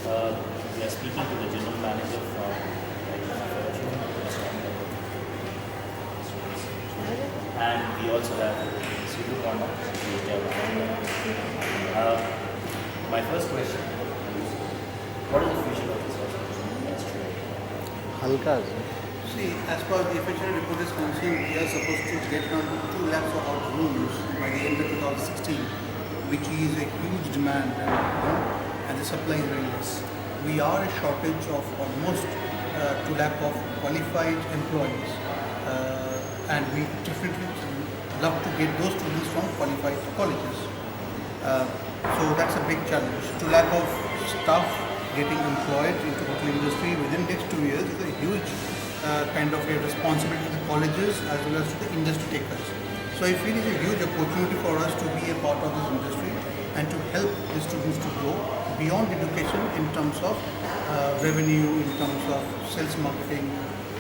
We are speaking to the general manager from and we also have Sidhu Konna, the HR manager. My first question is, what is the future of this industry? हल्का See, as per the official report is concerned, we are supposed to get around 2 lakhs of our rooms by the end of 2016, which is a huge demand and the supply is very less. We are a shortage of almost 2 lakh of qualified employees and we definitely love to get those students from qualified colleges. So that's a big challenge. 2 lakh of staff getting employed into hotel industry within next 2 years is a huge kind of a responsibility to the colleges as well as to the industry takers. So I feel it's a huge opportunity for us to be a part of this industry and to help the students to grow beyond education in terms of revenue, in terms of sales marketing,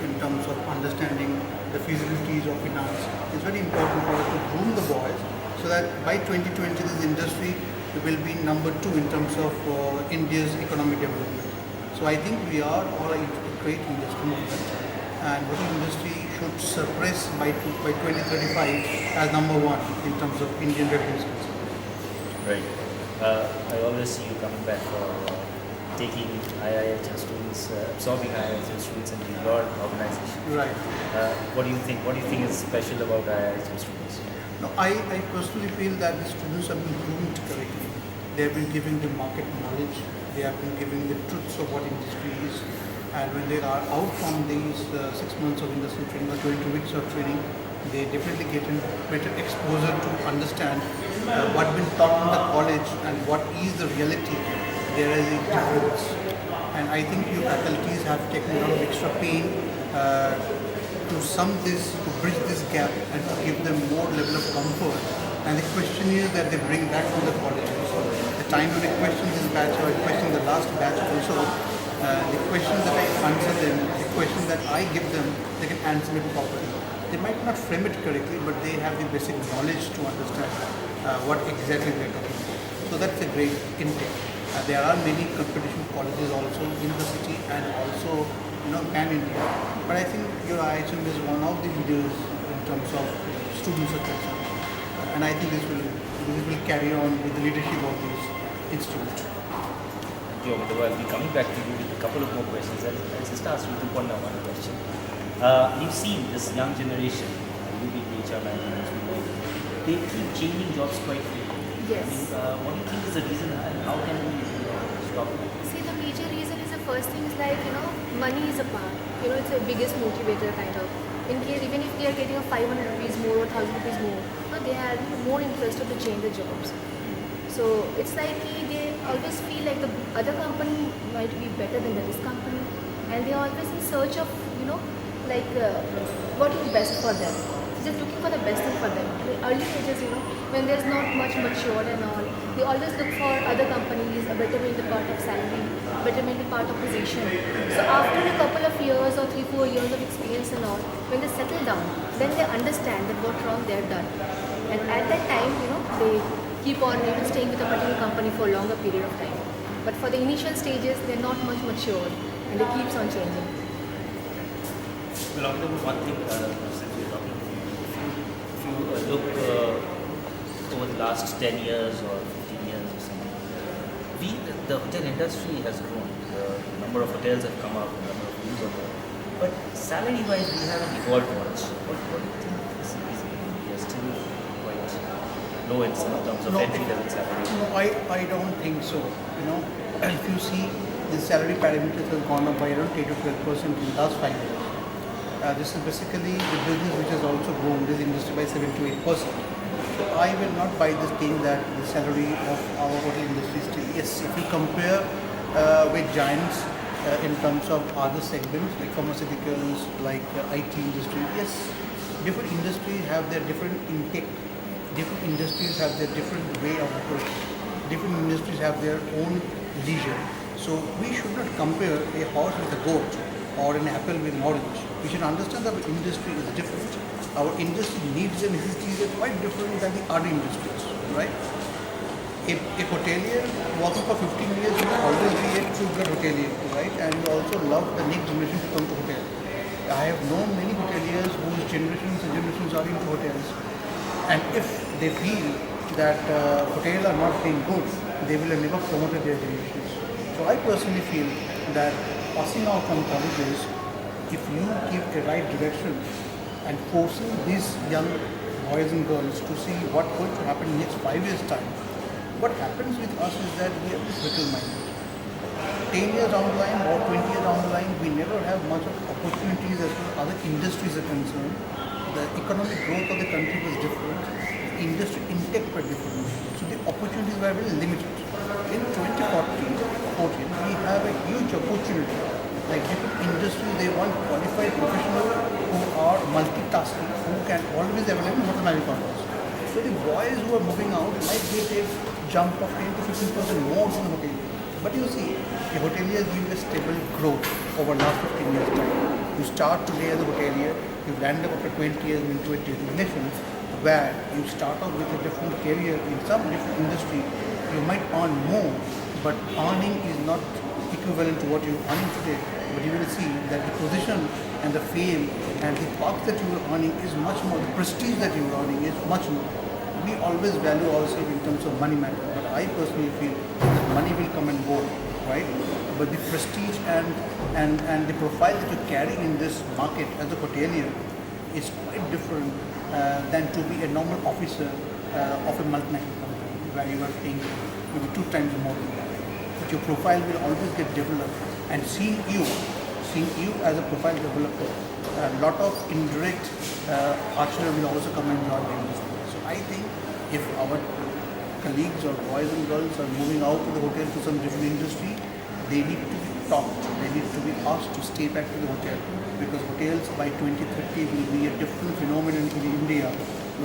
in terms of understanding the feasibilities of finance. It's very important for us to groom the boys so that by 2020 this industry will be number 2 in terms of India's economic development. So I think we are all a great industry movement and hotel industry should suppress by 2035 as number 1 in terms of Indian revenues. Right. I always see you coming back for taking IIHM students, absorbing IIHM students into your organization. Right. What do you think? What do you think is special about IIHM students? No, I personally feel that the students have been groomed correctly. They have been given the market knowledge. They have been given the truths of what industry is. And when they are out from these 6 months of industry training or 22 weeks of training, they definitely get a better exposure to understand what's been taught in the college and what is the reality. There is a difference. And I think you faculties have taken a lot of extra pain to sum this, to bridge this gap and to give them more level of comfort. And the questionnaires that they bring back from the colleges, the time when I question this batch or I question the last batch also, the questions that I answer them, the questions that I give them, they can answer it properly. They might not frame it correctly, but they have the basic knowledge to understand what exactly they're talking about. So that's a great intake. There are many competition colleges also in the city and also pan-India. But I think your IHM is one of the leaders in terms of students are concerned. And I think this will carry on with the leadership of this institute. Thank you, Ahmedabad. I'll be coming back to you with a couple of more questions. I'll just ask you one question. You've seen this young generation, you being the HR manager, they keep changing jobs quite frequently. Yes. What do you think is the reason and how can we stop it? See, the major reason is the first thing is like, money is a part. It's the biggest motivator kind of. In case, even if they are getting a 500 rupees more or 1000 rupees more, they are more interested to change the jobs. So it's like they always feel like the other company might be better than this company, and they are always in search of, what is best for them. Just looking for the best thing for them. The early stages, when there's not much matured and all, they always look for other companies, a betterment in the part of salary, betterment in the part of position. So after a couple of years or 3-4 years of experience and all, when they settle down, then they understand that what wrong they have done. And at that time, they keep on staying with a particular company for a longer period of time. But for the initial stages, they're not much matured and they keeps on changing. Well, one thing, since we're talking, if you look over the last 10 years or 15 years or something, the hotel industry has grown. The number of hotels have come up, the number of rooms have grown. But salary-wise, we haven't evolved much. What do you think is the reason? We are still quite low in terms of entry-level salary. No, I don't think so. If you see, the salary parameters have gone up by around 8 to 12% in the last 5 years. This is basically the business which has also grown this industry by 7 to 8%. So I will not buy this thing that the salary of our hotel industry is still. Yes, if you compare with giants in terms of other segments like pharmaceuticals, like IT industry, yes, different industries have their different intake. Different industries have their different way of approach. Different industries have their own leisure. So we should not compare a horse with a goat or an apple with an orange. We should understand that our industry is different. Our industry needs and necessities are quite different than the other industries, right? a hotelier working for 15 years will always be a true good hotelier, right? And you also love the next generation to come to hotel. I have known many hoteliers whose generations and generations are into hotels. And if they feel that hotels are not paying good, they will have never promoted their generations. So I personally feel that passing out from colleges, if you give a right direction and forcing these young boys and girls to see what's going to happen in the next 5 years' time, what happens with us is that we are this little minded. 10 years down the line or 20 years down the line, we never have much of opportunities as far as other industries are concerned. The economic growth of the country was different. The industry intake were different. So the opportunities were very limited. In 2014, we have a huge opportunity. Like different industries, they want qualified professionals who are multitasking, who can always available hotel management. So the boys who are moving out might get a jump of 10 to 15% more from the hotel. But you see, a hotelier gives a stable growth over last 15 years time. You start today as a hotelier, you land up after 20 years into a designation where you start off with a different career in some different industry. You might earn more, but earning is not equivalent to what you're earning today. But you will see that the position and the fame and the perks that you are earning is much more, the prestige that you are earning is much more. We always value ourselves in terms of money matter, but I personally feel that money will come and go, right? But the prestige and the profile that you carry in this market as a hotelier is quite different than to be a normal officer of a multinational company where you are paying maybe 2 times more than that. But your profile will always get developed, and seeing you as a profile developer, a lot of indirect archer will also come and join the industry. So I think if our colleagues or boys and girls are moving out to the hotel to some different industry, they need to be taught, they need to be asked to stay back to the hotel, because hotels by 2030 will be a different phenomenon in India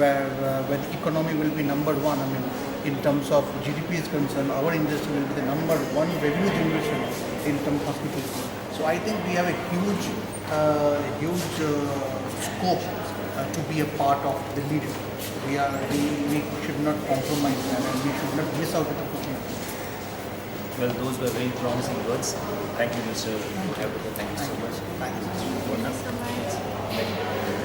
where the economy will be number one. I mean, in terms of GDP is concerned, our industry will be the number one revenue generation in terms of hospitality. So I think we have a huge scope to be a part of the leader. We should not compromise that, and we should not miss out the opportunity. Well, those were very promising words. Thank you, Mr. Hyderabad. Thank you so much. Thank you. Thank you so much. Thank you.